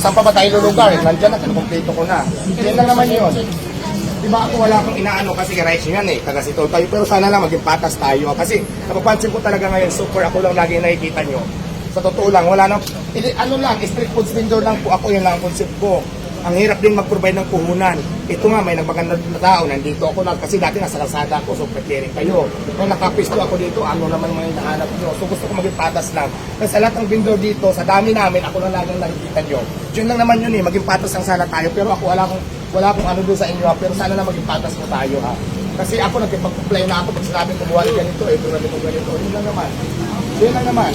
saan pa ba tayo lulugar? Nandiyan na, kinukumpleto ko na. Yan lang naman yun. Diba ako wala akong inaano kasi rights nyo yan eh, taga-sitol tayo. Pero sana lang maging patas tayo. Kasi napapansin ko talaga ngayon, super ako lang lagi nakikita nyo. Sa totoo lang, wala nang, ano lang, street food vendor lang po ako, yun lang ang concept ko. Ang hirap din mag-provide ng puhunan. Ito nga, may nagmagandang tao, nandito ako lang, kasi dati nasa kalsada ako, so preparing kayo. Kung nakapisto ako dito, ano naman mga hinahanap nyo. So gusto ko maging patas lang. Kasi sa lahat ng vendor dito, sa dami namin, ako lang laging nakikita nyo. Yun lang naman yun eh, maging patas lang sana tayo. Pero ako wala akong ano doon sa inyo, pero sana na maging patas mo tayo ha. Kasi ako nagpag-comply na ako pag sinabing kumuha ganito, ito na ito ganito. Yun lang naman. Yun lang naman.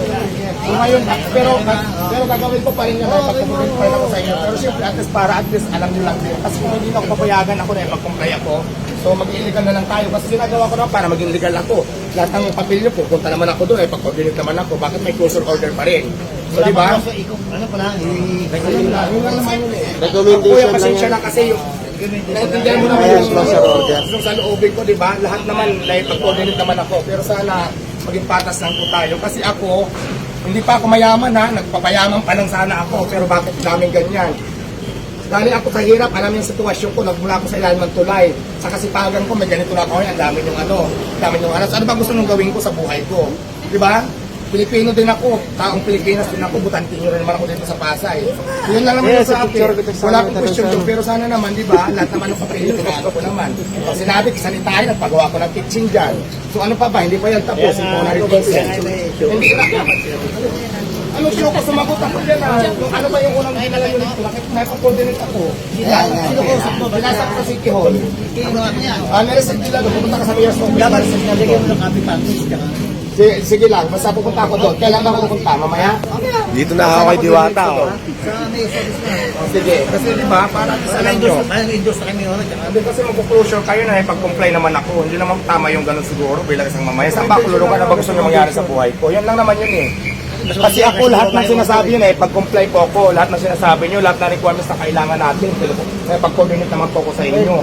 So ngayon, pero gagawin ko pa rin yan, pag-comply pa rin ako sa inyo. Pero siyempre, at least alam nyo lang din. Kasi kung hindi na ako papayagan ako na pag-comply ako, so mag-illegal na lang tayo. Kasi ginagawa ko na para maging legal ako. Lahat ng papilyo po, punta naman ako doon, pag-coordinate naman ako, bakit may closure order pa rin? So di ba? Ano pala? Yun lang naman yun eh. Recommendation lang Pasensya yan. lang kasi yung naintindihan mo naman yung sa loobin ko, di ba? Lahat naman, pag-coordinate naman ako. Pero sana maging patas lang po tayo. Kasi ako, hindi pa ako mayaman ha, nagpapayaman pa lang sana ako. Pero bakit daming ganyan? Dahil ako sa hirap, alam yung sitwasyon ko, nagmula ako sa ilalim ng tulay. Sa kasipagan ko, may ganito na ako, ang dami yung ano, So, ano ba gusto nung gawin ko sa buhay ko? Di ba? Pilipino din ako, taong Pilipinas din ako, butantin nyo rin naman ako dito sa Pasay. Yun lang naman sa akin. Wala akong question doon, pero sana naman, di ba, lahat naman ng papilyo, tinalo ko naman. Pag sinabi, salitahin, nagpagawa ko ng kitchen dyan. So ano pa ba, hindi pa yan tapos, ito na rin hindi na. Ano siya ko sumagot ako dyan ha? Ano ba yung unang hinala nyo nito? May pa-coordinate ako. Sino ko sa binasa ko sa City Hall. Nareset nila doon, pumunta ka sa Mayor's Office. Dapat nalagyan mo ng copy package. Sige lang, basta pupunta ako doon. Kailan ako pupunta? Mamaya? Dito na ako kay Diwata. Oh. Sa may service na. Sige, kasi di ba, para sa alam nyo. Endorse na kami oras. Hindi kasi magpo-closure kayo na pag-comply naman ako. Hindi naman tama yung ganun siguro bilang isang mamaya. Saan ba ako lulungan na ba gusto nyo mangyari sa buhay ko? Yan lang naman yun eh. Kasi ako lahat ng sinasabi yun pag-comply po ako, lahat ng sinasabi nyo, lahat ng requirements na kailangan natin, pag-coordinate naman po ko sa inyo.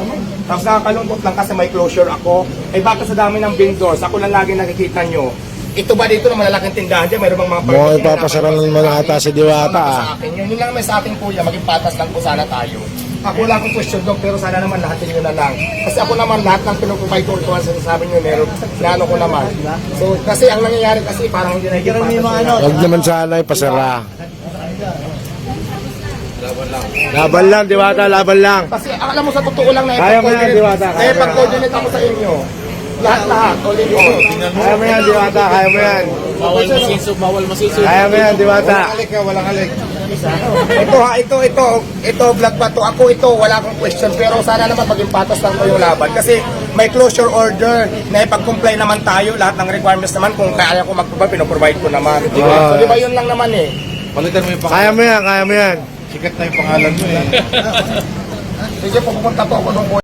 Tapos nakakalungkot lang kasi may closure ako. Bakit sa dami ng vendors, ako lang lagi nakikita nyo. Ito ba dito na malalaking tindahan dyan, mayroon bang mga Mukhang ipapasaran ng mga ata si Diwata. sa akin. Yun lang naman sa akin kuya, maging patas lang po sana tayo. Ako wala akong question doon, pero sana naman lahatin nyo na lang. Kasi ako naman lahat ng pinuprovide ko ito, sinasabi nyo, meron, naano ko naman. So, kasi ang nangyayari kasi parang hindi na Huwag naman sana ipasara. Laban lang, Diwata, laban lang. Kasi alam mo sa totoo lang na Kaya mo yan, Diwata, kaya mo yan. pag-coordinate ako sa inyo. Lahat, all in all. Kaya mo yan, Diwata, kaya mo yan. Bawal masisub. Kaya mo yan, Diwata. Walang alik. Ito, vlog ba to? Ako ito, wala akong question. Pero sana naman maging patas lang ko yung laban. Kasi may closure order na ipag-comply naman tayo. Lahat ng requirements naman, kung kaya ko mag-provide, pinoprovide ko naman. So, di ba yun lang naman eh. Palitan mo yung Kaya mo yan, kaya mo yan. sikat na yung pangalan mo eh. Sige, pupunta po ako nung